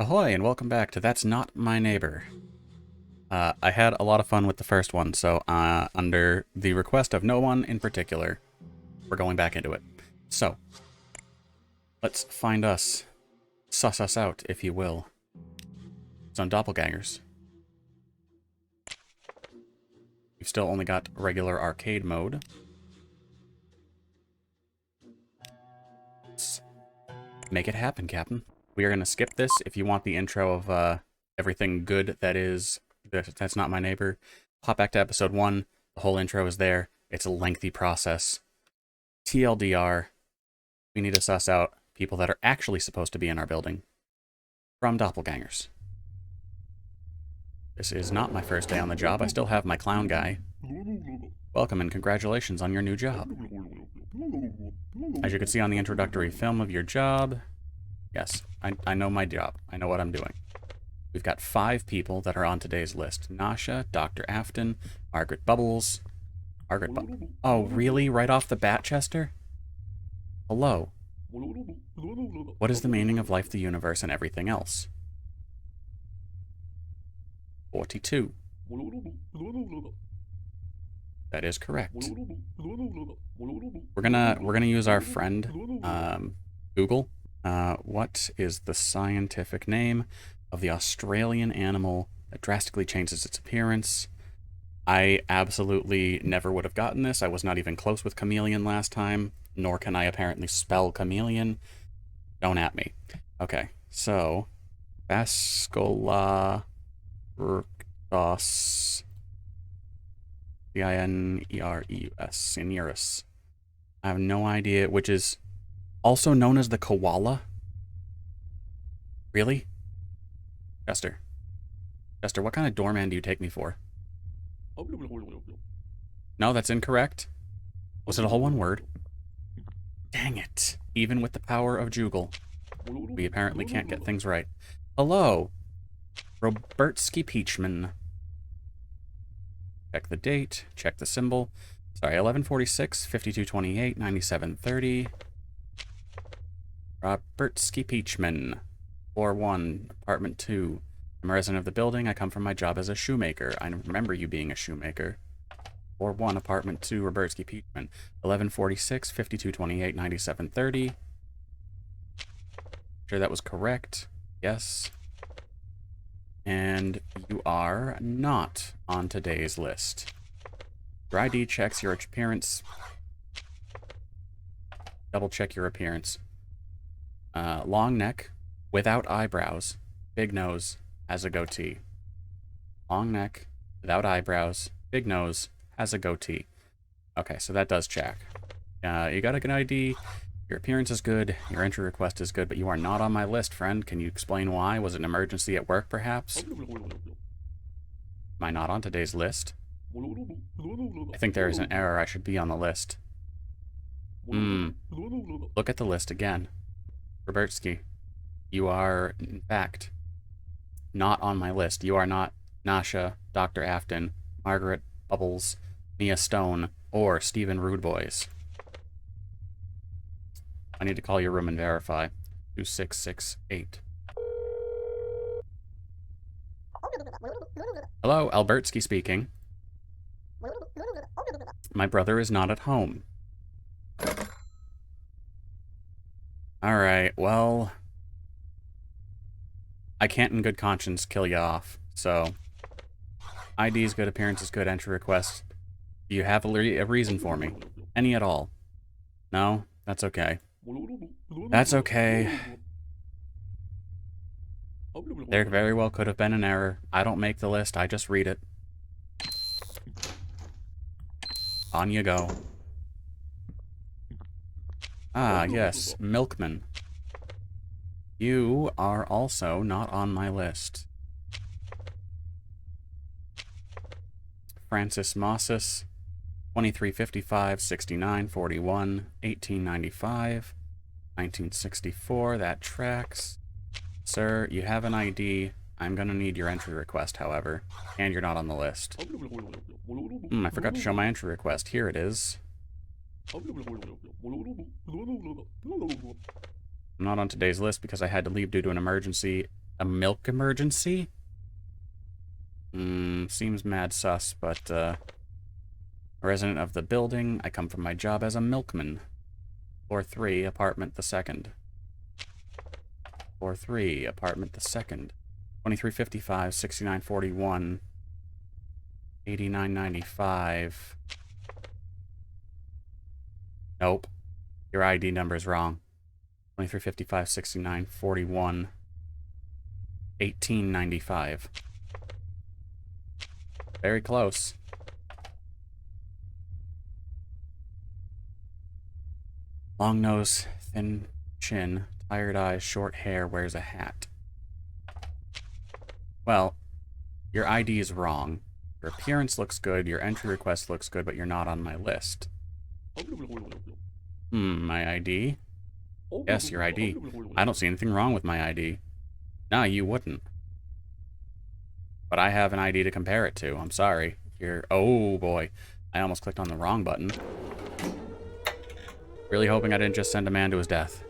Ahoy, and welcome back to That's Not My Neighbor. I had a lot of fun with the first one, so under the request of no one in particular, we're going back into it. So, let's find us. Suss us out, if you will. Some doppelgangers. We've still only got regular arcade mode. Let's make it happen, Captain. We are going to skip this. If you want the intro of everything good That's Not My Neighbor, hop back to episode 1. The whole intro is there. It's a lengthy process. TLDR, we need to suss out people that are actually supposed to be in our building from doppelgangers. This is not my first day on the job. I still have my clown guy. Welcome and congratulations on your new job. As you can see on the introductory film of your job, yes, I know my job. I know what I'm doing. We've got 5 people that are on today's list. Nasha, Dr. Afton, Margaret Bubbles. Oh, really? Right off the bat, Chester? Hello. What is the meaning of life, the universe, and everything else? 42. That is correct. We're gonna use our friend, Google. What is the scientific name of the Australian animal that drastically changes its appearance? I absolutely never would have gotten this. I was not even close with chameleon last time, nor can I apparently spell chameleon. Don't at me. Okay, so Bascolarctos, Cinereus, Cinereus. I have no idea, which is also known as the koala. Really? Chester, what kind of doorman do you take me for? No, that's incorrect. Was it a whole one word? Dang it. Even with the power of Jugal, we apparently can't get things right. Hello. Robertsky Peachman. Check the date. Check the symbol. Sorry, 1146, 5228, 9730. Robertsky Peachman. Floor 1, apartment 2. I'm a resident of the building. I come from my job as a shoemaker. I remember you being a shoemaker. Floor 1, apartment 2, Robertsky Peachman. 1146, 5228, 9730. Sure that was correct. Yes. And you are not on today's list. Your ID checks your appearance. Double check your appearance. Long neck, without eyebrows, big nose, has a goatee. Long neck, without eyebrows, big nose, has a goatee. Okay, so that does check. You got a good ID. Your appearance is good. Your entry request is good, but you are not on my list, friend. Can you explain why? Was it an emergency at work, perhaps? Am I not on today's list? I think there is an error. I should be on the list. Look at the list again. Robertsky, you are, in fact, not on my list. You are not Nasha, Dr. Afton, Margaret Bubbles, Mia Stone, or Stephen Rudeboys. I need to call your room and verify. 2668. Hello, Albertsky speaking. My brother is not at home. Alright, well, I can't in good conscience kill you off, so ID is good, appearance is good, entry request. Do you have a reason for me? Any at all? No? That's okay. That's okay. There very well could have been an error. I don't make the list, I just read it. On you go. Ah, yes, Milkman. You are also not on my list. Francis Mossis, 2355, 69, 41, 1895, 1964, that tracks. Sir, you have an ID. I'm gonna need your entry request, however, and you're not on the list. I forgot to show my entry request. Here it is. I'm not on today's list because I had to leave due to an emergency A milk emergency? Seems mad sus, but, a resident of the building. I come from my job as a milkman. Floor 3, apartment the second. Floor 3, apartment the second. 2355, 6941, 8995. Nope. Your ID number is wrong. 2355, 6941, 1895. Very close. Long nose, thin chin, tired eyes, short hair, wears a hat. Well, your ID is wrong. Your appearance looks good, your entry request looks good, but you're not on my list. My ID? Yes, your ID. I don't see anything wrong with my ID. No, you wouldn't. But I have an ID to compare it to. I'm sorry. Oh boy. I almost clicked on the wrong button. Really hoping I didn't just send a man to his death.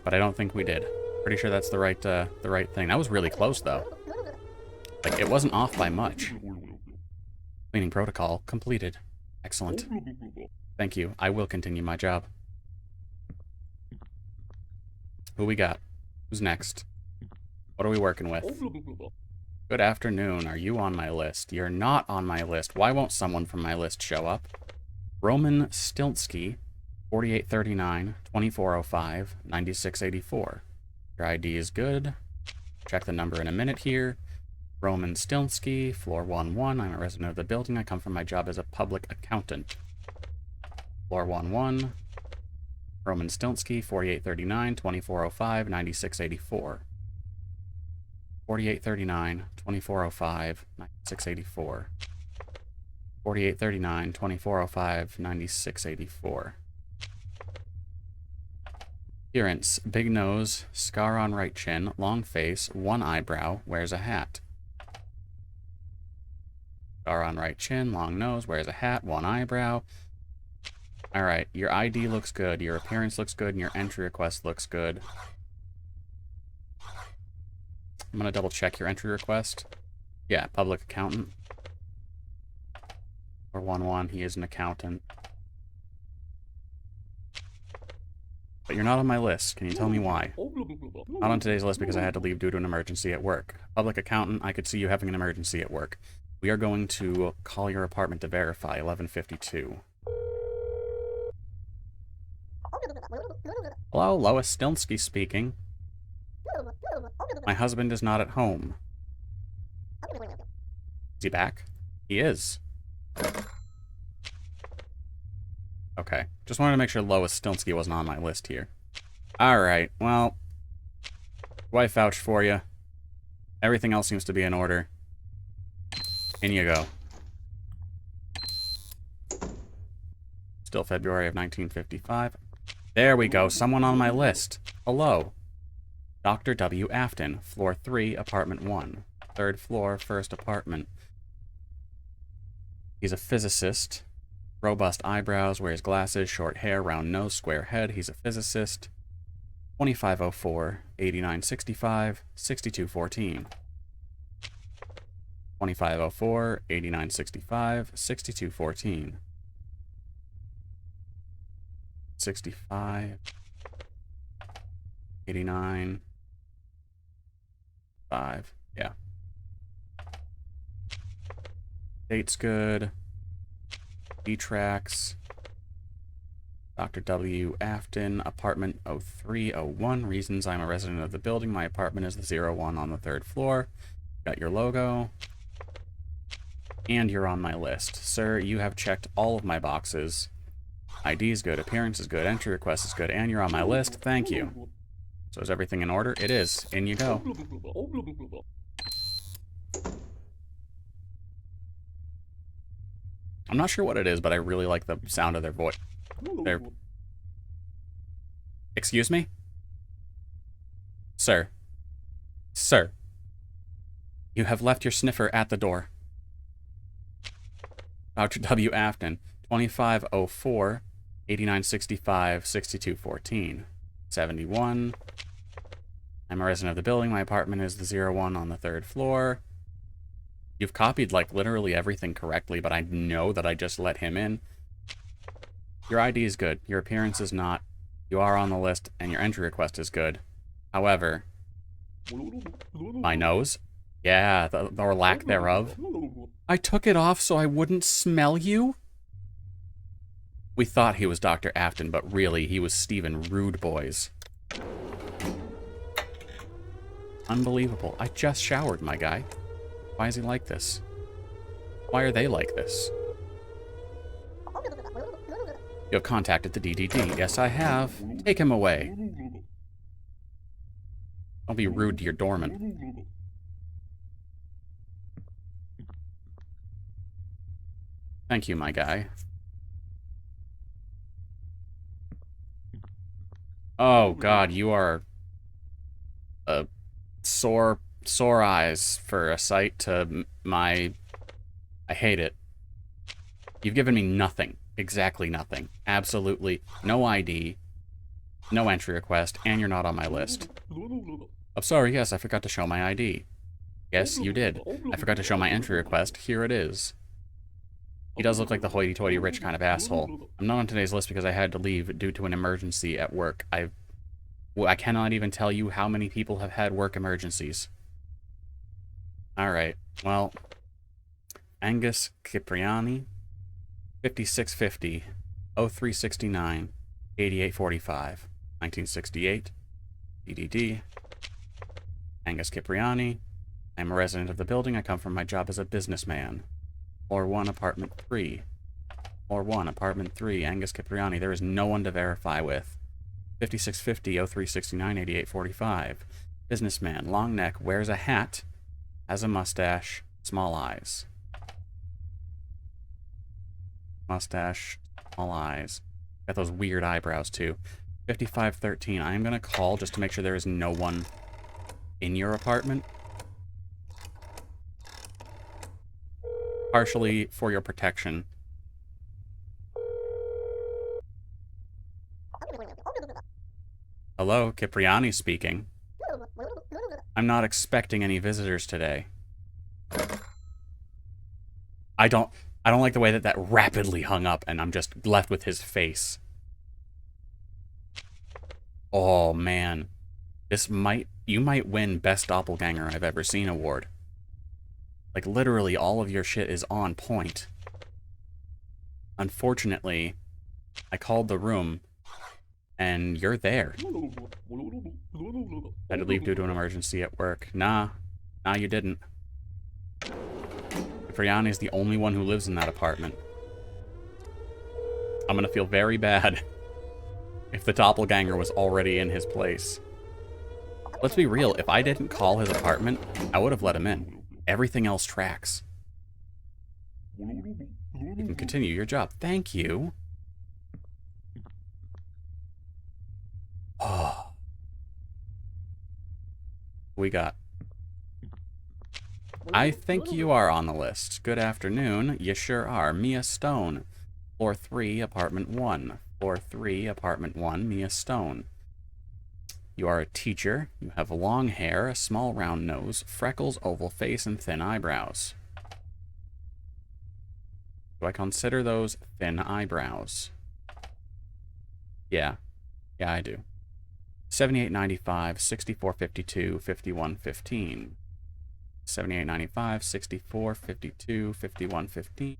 But I don't think we did. Pretty sure that's the right thing. That was really close, though. Like, it wasn't off by much. Cleaning protocol completed. Excellent. Thank you. I will continue my job. Who we got? Who's next? What are we working with? Good afternoon. Are you on my list? You're not on my list. Why won't someone from my list show up? Roman Stiltsky, 4839, 2405, 9684. Your ID is good. Check the number in a minute here. Roman Stiltsky, floor 11. I'm a resident of the building. I come from my job as a public accountant. Floor 11. Roman Stiltsky, 4839, 2405, 9684. 4839, 2405, 9684. 4839, 2405, 9684. Appearance: big nose, scar on right chin, long face, one eyebrow, wears a hat. Scar on right chin, long nose, wears a hat, one eyebrow. Alright, your ID looks good, your appearance looks good, and your entry request looks good. I'm gonna double check your entry request. Yeah, public accountant. Or 1-1, he is an accountant. But you're not on my list. Can you tell me why? Not on today's list because I had to leave due to an emergency at work. Public accountant, I could see you having an emergency at work. We are going to call your apartment to verify. 1152. Hello, Lois Stiltsky speaking. My husband is not at home. Is he back? He is. Okay. Just wanted to make sure Lois Stiltsky wasn't on my list here. Alright, well. Wife vouched for you. Everything else seems to be in order. In you go. Still February of 1955. There we go. Someone on my list. Hello. Dr. W. Afton, floor 3, apartment 1. Third floor, first apartment. He's a physicist. Robust eyebrows, wears glasses, short hair, round nose, square head. He's a physicist. 2504, 8965, 6214. 2504, 8965, 6214. 65, 89, 5. Yeah. Date's good. D-Tracks. Dr. W. Afton, apartment 0301. Reasons: I'm a resident of the building. My apartment is the 01 on the 3rd floor. Got your logo. And you're on my list. Sir, you have checked all of my boxes. ID is good, appearance is good, entry request is good, and you're on my list. Thank you. So is everything in order? It is. In you go. I'm not sure what it is, but I really like the sound of their voice. Excuse me? Sir. Sir. You have left your sniffer at the door. Dr. W. Afton, 2504, 8965, 6214. 71. I'm a resident of the building. My apartment is the 01 on the 3rd floor. You've copied, like, literally everything correctly, but I know that I just let him in. Your ID is good. Your appearance is not. You are on the list, and your entry request is good. However, my nose? Yeah, or lack thereof. I took it off so I wouldn't smell you? We thought he was Dr. Afton, but really, he was Stephen Rude Boys. Unbelievable. I just showered, my guy. Why is he like this? Why are they like this? You have contacted the DDD. Yes, I have. Take him away. Don't be rude to your doorman. Thank you, my guy. Oh, God, you are a sore eyes for a sight to my... I hate it. You've given me nothing. Exactly nothing. Absolutely no ID, no entry request, and you're not on my list. I'm sorry, yes, I forgot to show my ID. Yes, you did. I forgot to show my entry request. Here it is. He does look like the hoity-toity rich kind of asshole. I'm not on today's list because I had to leave due to an emergency at work. I cannot even tell you how many people have had work emergencies. Alright, well, Angus Cipriani, 5650, 0369, 8845, 1968, DDD, Angus Cipriani. I'm a resident of the building. I come from my job as a businessman. Floor 1, apartment 3. Floor 1, apartment 3, Angus Cipriani. There is no one to verify with. 5650, 0369, 8845. Businessman, long neck, wears a hat, has a mustache, small eyes. Mustache, small eyes. Got those weird eyebrows, too. 5513, I am going to call just to make sure there is no one in your apartment. Partially for your protection. Hello, Cipriani speaking. I'm not expecting any visitors today. I don't like the way that rapidly hung up and I'm just left with his face. Oh man. You might win Best Doppelganger I've ever seen award. Like, literally, all of your shit is on point. Unfortunately, I called the room, and you're there. I had to leave due to an emergency at work. Nah, you didn't. Cipriani is the only one who lives in that apartment. I'm gonna feel very bad if the doppelganger was already in his place. Let's be real, if I didn't call his apartment, I would have let him in. Everything else tracks. You can continue your job. Thank you. Oh. We got. I think you are on the list. Good afternoon. You sure are. Mia Stone. Floor 3, apartment 1. Floor 3, apartment 1, Mia Stone. You are a teacher. You have long hair, a small round nose, freckles, oval face, and thin eyebrows. Do I consider those thin eyebrows? Yeah. Yeah, I do. 7895, 6452, 5115. 7895, 6452, 5115.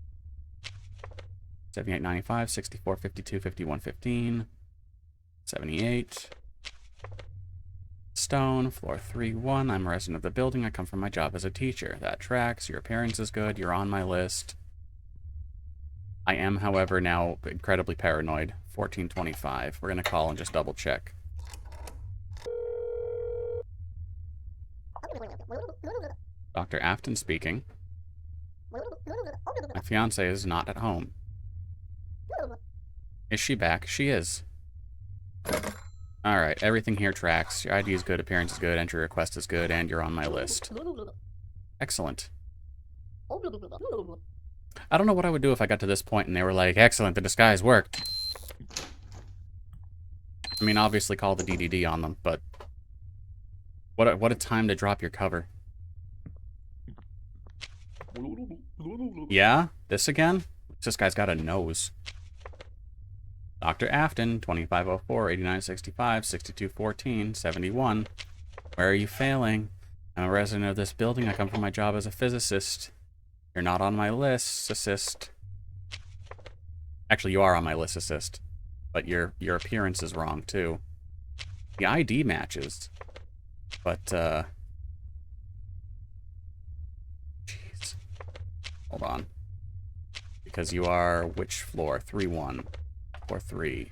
7895, 6452, 5115. 78. Stone, floor 3-1. I'm a resident of the building. I come from my job as a teacher. That tracks. Your appearance is good. You're on my list. I am, however, now incredibly paranoid. 1425. We're going to call and just double check. Dr. Afton speaking. My fiance is not at home. Is she back? She is. Alright, everything here tracks. Your ID is good, appearance is good, entry request is good, and you're on my list. Excellent. I don't know what I would do if I got to this point and they were like, excellent, the disguise worked. I mean, obviously call the DDD on them, but What a time to drop your cover. Yeah? This again? This guy's got a nose. Dr. Afton, 2504, 8965, 6214, 71. Where are you failing? I'm a resident of this building. I come from my job as a physicist. You're not on my list, assist. Actually, you are on my list, assist. But your appearance is wrong, too. The ID matches. But, jeez. Hold on. Because you are which floor? 3-1. Floor 3.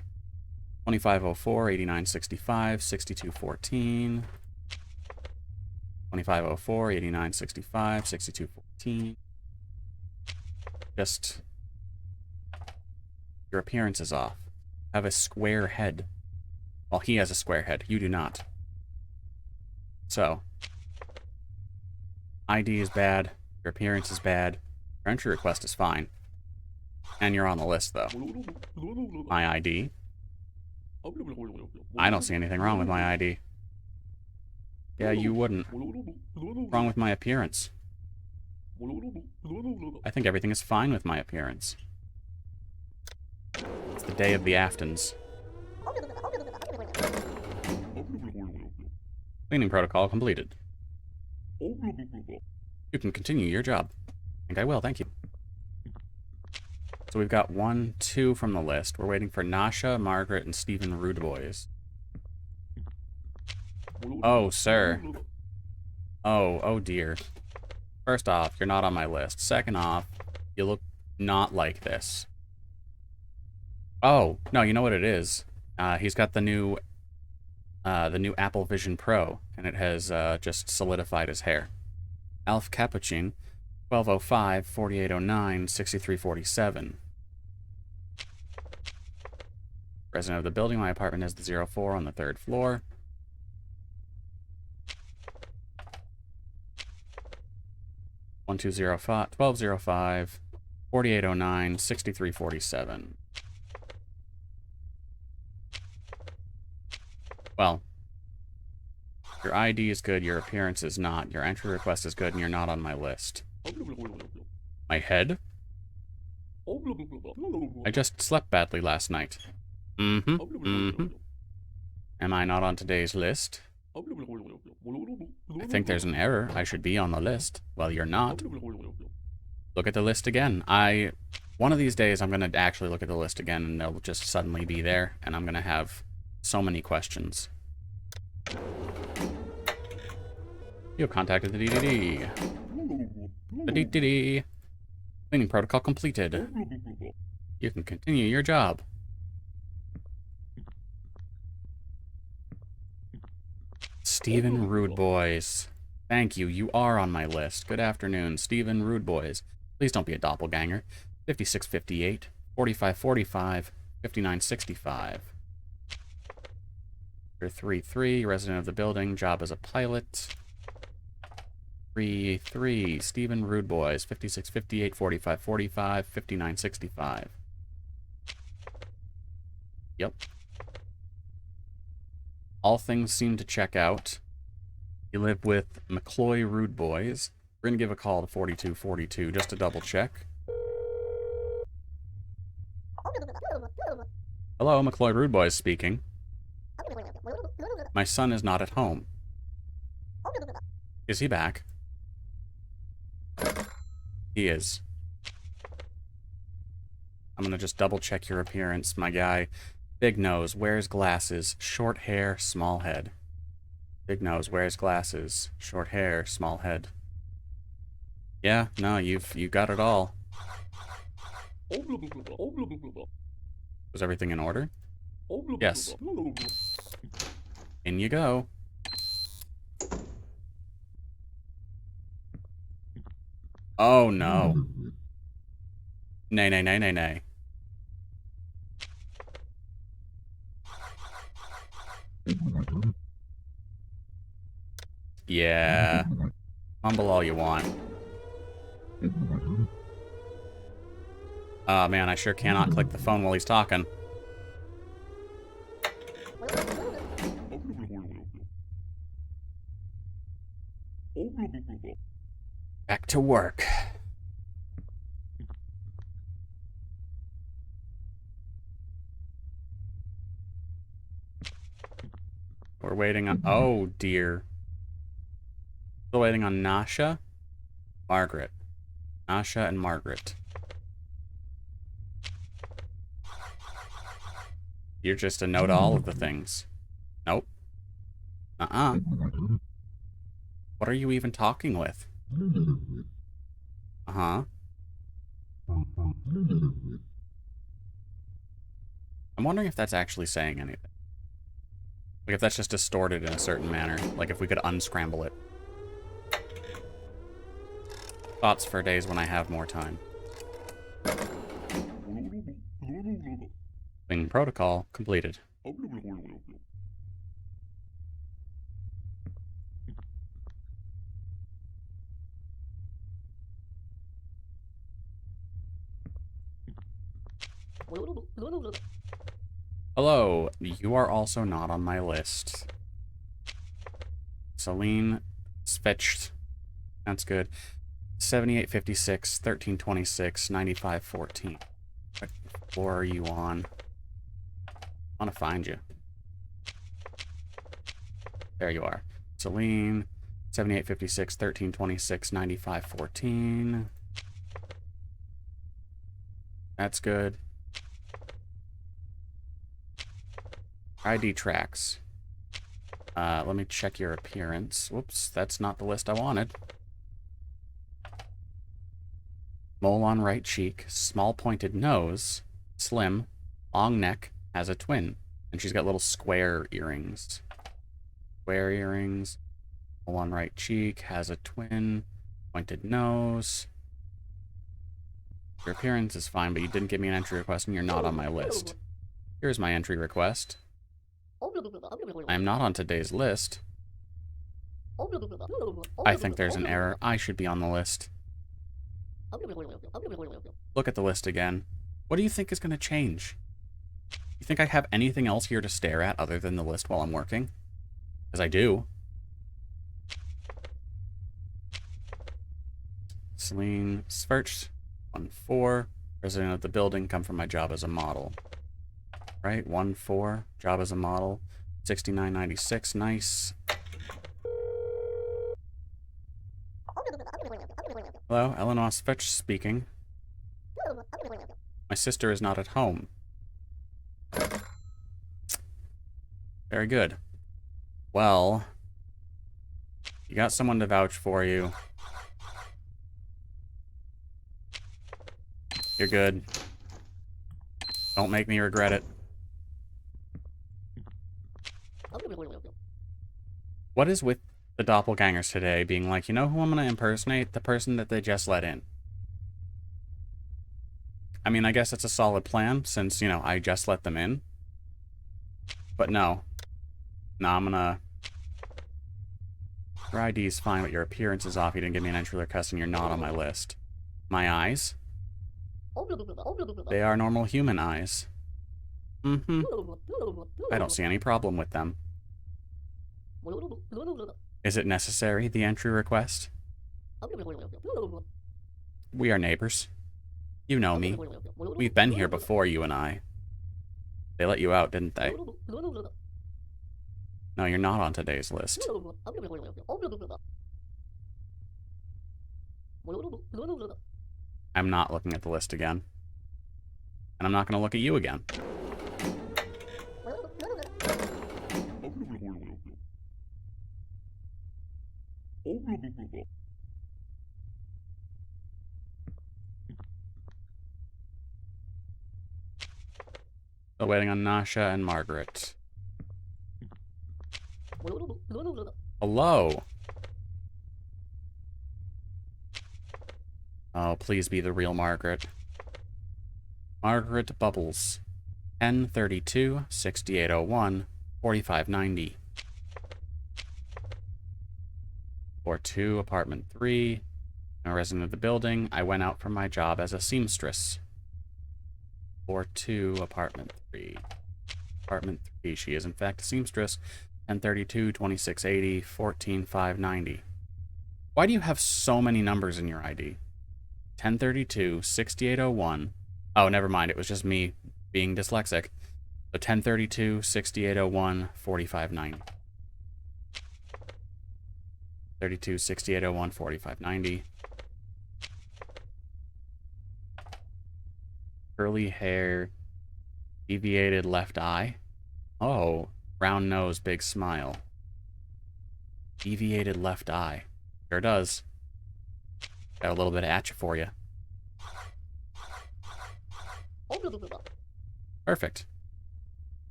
2504, 8965, 6214. 2504, 8965, 6214. Just... your appearance is off. Have a square head. Well, he has a square head. You do not. So. ID is bad. Your appearance is bad. Your entry request is fine. And you're on the list, though. My ID. I don't see anything wrong with my ID. Yeah, you wouldn't. What's wrong with my appearance? I think everything is fine with my appearance. It's the day of the Aftons. Cleaning protocol completed. You can continue your job. I think I will, thank you. So we've got 1, 2 from the list. We're waiting for Nasha, Margaret, and Stephen Rudeboys. Oh, sir. Oh dear. First off, you're not on my list. Second off, you look not like this. Oh, no, you know what it is. He's got the new Apple Vision Pro, and it has just solidified his hair. Alf Capuchin, 1205, 4809, 6347. Resident of the building, my apartment is the 04 on the 3rd floor. One 1205, 4809, 6347. Well, your ID is good, your appearance is not, your entry request is good, and you're not on my list. My head? I just slept badly last night. Am I not on today's list? I think there's an error. I should be on the list. Well, you're not. Look at the list again. One of these days, I'm going to actually look at the list again, and they'll just suddenly be there, and I'm going to have so many questions. You have contacted the DDD. The DDD. Cleaning protocol completed. You can continue your job. Stephen Rudeboys. Thank you. You are on my list. Good afternoon, Stephen Rudeboys. Please don't be a doppelganger. 5658, 4545, 5965. You're 3-3, resident of the building, job as a pilot. 3-3, Stephen Rudeboys, 5658, 4545, 5965. Yep. All things seem to check out. You live with McCloy Rudeboys. We're going to give a call to 4242 just to double check. Hello, McCloy Rudeboys speaking. My son is not at home. Is he back? He is. I'm gonna just double check your appearance, my guy. Big nose, wears glasses, short hair, small head. Big nose, wears glasses, short hair, small head. Yeah, no, you got it all. Was everything in order? Yes. In you go. Oh no. Nay, nay, nay, nay, nay. Yeah. Mumble all you want. Oh man, I sure cannot click the phone while he's talking. Back to work. We're waiting on... Oh, dear. Still waiting on Nasha, Margaret. Nasha and Margaret. You're just a no to all of the things. Nope. Uh-uh. What are you even talking with? Uh-huh. I'm wondering if that's actually saying anything. Like, if that's just distorted in a certain manner. Like, if we could unscramble it. Thoughts for days when I have more time. Thing protocol completed. Hello, you are also not on my list. Celine Svech. That's good. 7856, 1326, 9514. What floor are you on? I want to find you. There you are. Celine, 7856, 1326, 9514. That's good. ID tracks. Let me check your appearance. Whoops, that's not the list I wanted. Mole on right cheek, small pointed nose, slim, long neck, has a twin. And she's got little square earrings. Square earrings. Mole on right cheek, has a twin, pointed nose. Your appearance is fine, but you didn't give me an entry request and you're not on my list. Here's my entry request. I am not on today's list. I think there's an error. I should be on the list. Look at the list again. What do you think is going to change? You think I have anything else here to stare at other than the list while I'm working? Because I do. Celine Svech, 1-4. President of the building, come from my job as a model. Right, 1-4. Job as a model. 6996, nice. Hello, Eleanor Svech speaking. My sister is not at home. Very good. Well, you got someone to vouch for you. You're good. Don't make me regret it. What is with the doppelgangers today being like, you know who I'm going to impersonate? The person that they just let in. I mean, I guess it's a solid plan since, you know, I just let them in. But no. No, I'm going to... Your ID is fine, but your appearance is off. You didn't give me an entry request and you're not on my list. My eyes? They are normal human eyes. Mm-hmm. I don't see any problem with them. Is it necessary, the entry request? We are neighbors. You know me. We've been here before, you and I. They let you out, didn't they? No, you're not on today's list. I'm not looking at the list again. And I'm not going to look at you again. Still waiting on Nasha and Margaret. Hello. Oh, please be the real Margaret. Margaret Bubbles. 1032 6801 4590. Floor 2, apartment 3. I'm a resident of the building. I went out from my job as a seamstress. Floor 2, apartment 3. Apartment 3. She is in fact a seamstress. 1032 2680 14590. Why do you have so many numbers in your ID? 1032, 6801. Oh, never mind. It was just me being dyslexic. So 1032, 6801, 4590. 32, 6801, 4590. Curly hair, deviated left eye. Oh, round nose, big smile. Deviated left eye. Sure does. Got a little bit of atcha for you. Perfect.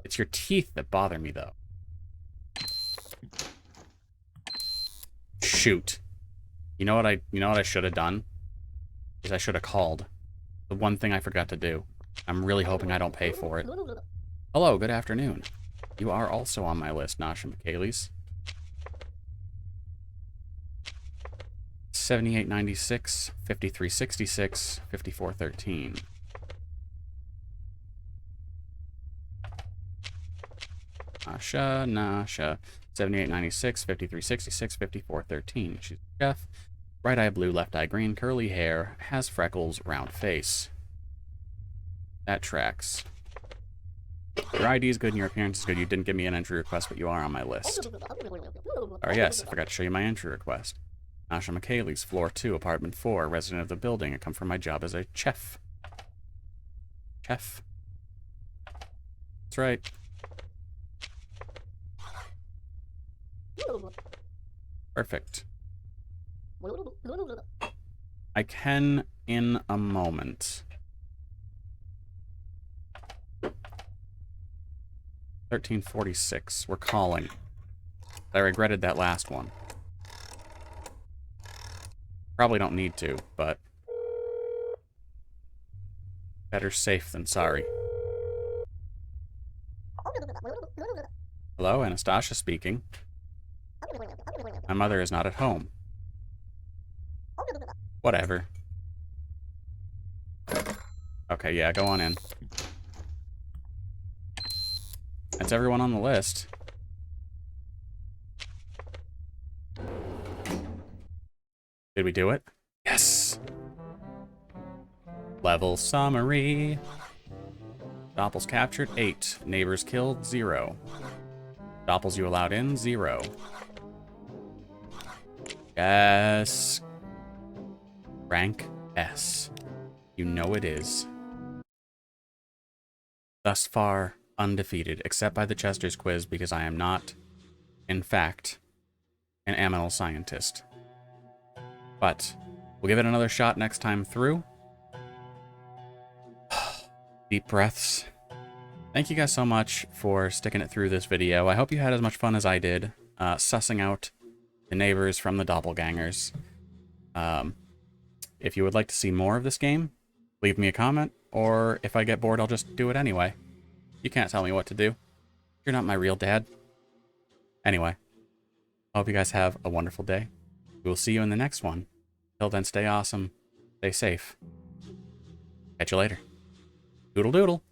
It's your teeth that bother me, though. Shoot. You know what I should have done? Is I should have called. The one thing I forgot to do. I'm really hoping I don't pay for it. Hello, good afternoon. You are also on my list, Nasha McKayleys. 7896, 5366, 5413. Nasha. 7896, 5366, 5413. She's a chef. Right eye blue, left eye green, curly hair, has freckles, round face. That tracks. Your ID is good and your appearance is good. You didn't give me an entry request, but you are on my list. Oh yes, I forgot to show you my entry request. Nasha McKayleys, floor 2, apartment 4, resident of the building. I come from my job as a chef. Chef. That's right. Perfect. I can in a moment. 1346. We're calling. I regretted that last one. Probably don't need to, but better safe than sorry. Hello, Anastasia speaking. My mother is not at home. Whatever. Okay, yeah, go on in. That's everyone on the list. Did we do it? Yes! Level summary. Doppels captured, 8. Neighbors killed, 0. Doppels you allowed in, 0. Yes. Rank S. You know it is. Thus far, undefeated, except by the Chester's quiz, because I am not, in fact, an aminal scientist. But we'll give it another shot next time through. Deep breaths. Thank you guys so much for sticking it through this video. I hope you had as much fun as I did, sussing out the neighbors from the doppelgangers. If you would like to see more of this game, leave me a comment, or if I get bored, I'll just do it anyway. You can't tell me what to do. You're not my real dad. Anyway, I hope you guys have a wonderful day. We will see you in the next one. Till then, stay awesome, stay safe. Catch you later. Doodle doodle.